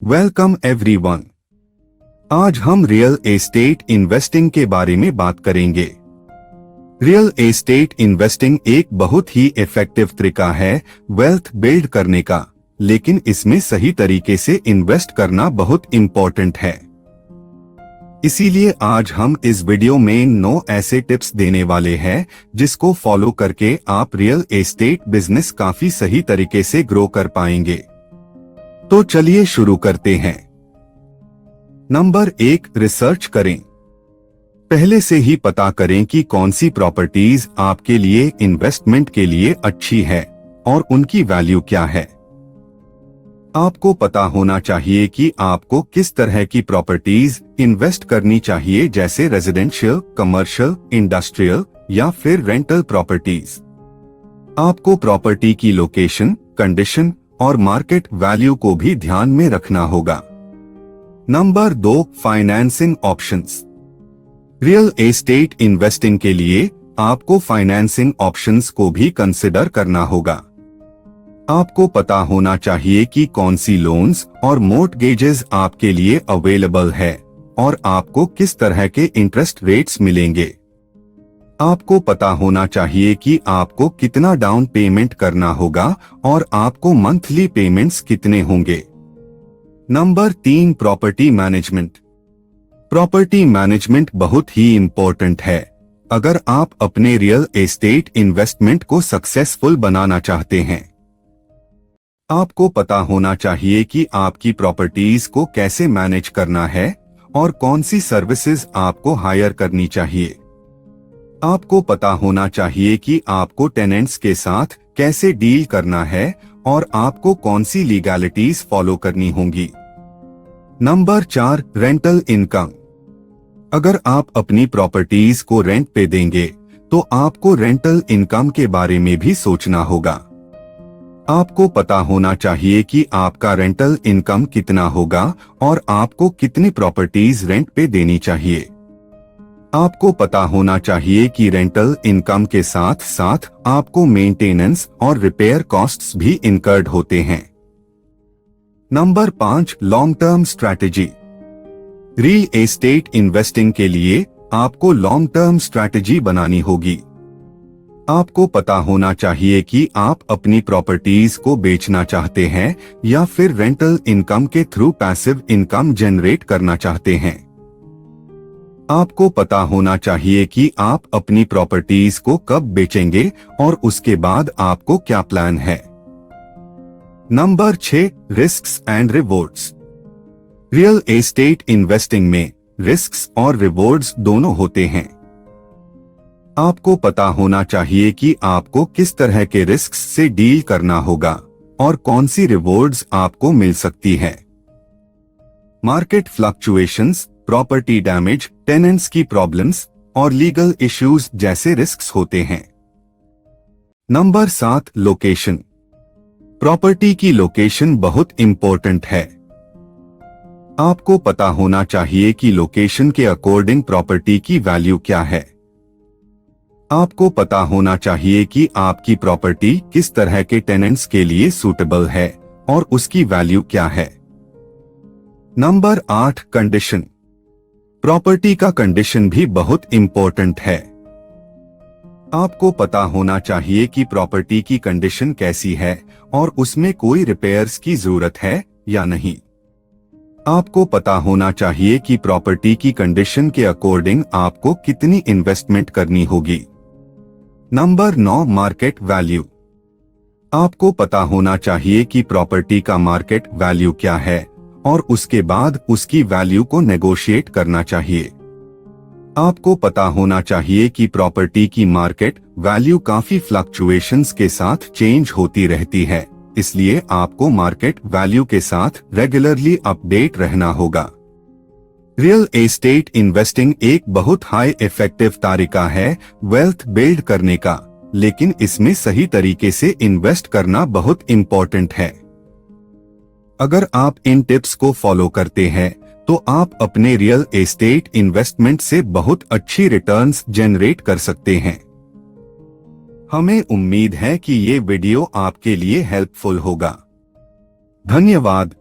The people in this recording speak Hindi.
Welcome everyone. आज हम रियल एस्टेट इन्वेस्टिंग के बारे में बात करेंगे। रियल एस्टेट इन्वेस्टिंग एक बहुत ही इफेक्टिव तरीका है वेल्थ बिल्ड करने का, लेकिन इसमें सही तरीके से इन्वेस्ट करना बहुत इम्पोर्टेंट है। इसीलिए आज हम इस वीडियो में 9 ऐसे टिप्स देने वाले हैं जिसको फॉलो करके आप रियल एस्टेट बिजनेस काफी सही तरीके से ग्रो कर पाएंगे। तो चलिए शुरू करते हैं। नंबर 1, रिसर्च करें। पहले से ही पता करें कि कौन सी प्रॉपर्टीज आपके लिए इन्वेस्टमेंट के लिए अच्छी है और उनकी वैल्यू क्या है। आपको पता होना चाहिए कि आपको किस तरह की प्रॉपर्टीज इन्वेस्ट करनी चाहिए, जैसे रेजिडेंशियल, कमर्शियल, इंडस्ट्रियल या फिर रेंटल प्रॉपर्टीज। आपको प्रॉपर्टी की लोकेशन, कंडीशन और मार्केट वैल्यू को भी ध्यान में रखना होगा। Number 2, financing options. Real estate investing के लिए आपको फाइनेंसिंग ऑप्शंस को भी कंसिडर करना होगा। आपको पता होना चाहिए कि कौन सी लोन्स और मॉर्टगेजेस आपके लिए अवेलेबल है और आपको किस तरह के इंटरेस्ट रेट्स मिलेंगे। आपको पता होना चाहिए कि आपको कितना डाउन पेमेंट करना होगा और आपको मंथली पेमेंट्स कितने होंगे। Number 3, property management. Property management बहुत ही इम्पोर्टेंट है अगर आप अपने रियल एस्टेट इन्वेस्टमेंट को सक्सेसफुल बनाना चाहते हैं। आपको पता होना चाहिए कि आपकी प्रॉपर्टीज को कैसे मैनेज करना है और कौन सी सर्विसेज आपको हायर करनी चाहिए। आपको पता होना चाहिए कि आपको टेनेंट्स के साथ कैसे डील करना है और आपको कौन सी लीगैलिटीज फॉलो करनी होंगी। Number 4, rental income. अगर आप अपनी प्रॉपर्टीज को रेंट पे देंगे तो आपको रेंटल इनकम के बारे में भी सोचना होगा। आपको पता होना चाहिए कि आपका रेंटल इनकम कितना होगा और आपको कितनी प्रॉपर्टीज रेंट पे देनी चाहिए। आपको पता होना चाहिए कि रेंटल इनकम के साथ साथ आपको मेंटेनेंस और रिपेयर कॉस्ट्स भी इनकर्ड होते हैं। Number 5, long term strategy. Real estate investing के लिए आपको लॉन्ग टर्म स्ट्रैटेजी बनानी होगी। आपको पता होना चाहिए कि आप अपनी प्रॉपर्टीज को बेचना चाहते हैं या फिर रेंटल इनकम के थ्रू पैसिव इनकम जनरेट करना चाहते हैं। आपको पता होना चाहिए कि आप अपनी प्रॉपर्टीज को कब बेचेंगे और उसके बाद आपको क्या प्लान है। Number 6, risks and rewards. Real estate investing में रिस्क्स और रिवॉर्ड्स दोनों होते हैं। आपको पता होना चाहिए कि आपको किस तरह के रिस्क्स से डील करना होगा और कौन सी रिवॉर्ड्स आपको मिल सकती है। Market fluctuations, property damage, tenants की प्रॉब्लम्स और लीगल इश्यूज जैसे रिस्क्स होते हैं। Number 7, location. प्रॉपर्टी की लोकेशन बहुत इंपॉर्टेंट है। आपको पता होना चाहिए कि लोकेशन के अकॉर्डिंग प्रॉपर्टी की वैल्यू क्या है। आपको पता होना चाहिए कि आपकी प्रॉपर्टी किस तरह के टेनेंट्स के लिए सूटेबल है और उसकी वैल्यू क्या है। Number 8, condition. प्रॉपर्टी का कंडीशन भी बहुत इंपॉर्टेंट है। आपको पता होना चाहिए कि प्रॉपर्टी की कंडीशन कैसी है और उसमें कोई रिपेयर्स की जरूरत है या नहीं। आपको पता होना चाहिए कि प्रॉपर्टी की कंडीशन के अकॉर्डिंग आपको कितनी इन्वेस्टमेंट करनी होगी। Number 9, market value. आपको पता होना चाहिए कि प्रॉपर्टी का मार्केट वैल्यू क्या है और उसके बाद उसकी वैल्यू को नेगोशिएट करना चाहिए। आपको पता होना चाहिए कि प्रॉपर्टी की मार्केट वैल्यू काफी फ्लक्चुएशंस के साथ चेंज होती रहती है, इसलिए आपको मार्केट वैल्यू के साथ रेगुलरली अपडेट रहना होगा। रियल एस्टेट इन्वेस्टिंग एक बहुत हाई इफेक्टिव तरीका है वेल्थ बिल्ड करने का, लेकिन इसमें सही तरीके से इन्वेस्ट करना बहुत इम्पोर्टेंट है। अगर आप इन टिप्स को फॉलो करते हैं तो आप अपने रियल एस्टेट इन्वेस्टमेंट से बहुत अच्छी रिटर्न्स जनरेट कर सकते हैं। हमें उम्मीद है कि ये वीडियो आपके लिए हेल्पफुल होगा। धन्यवाद।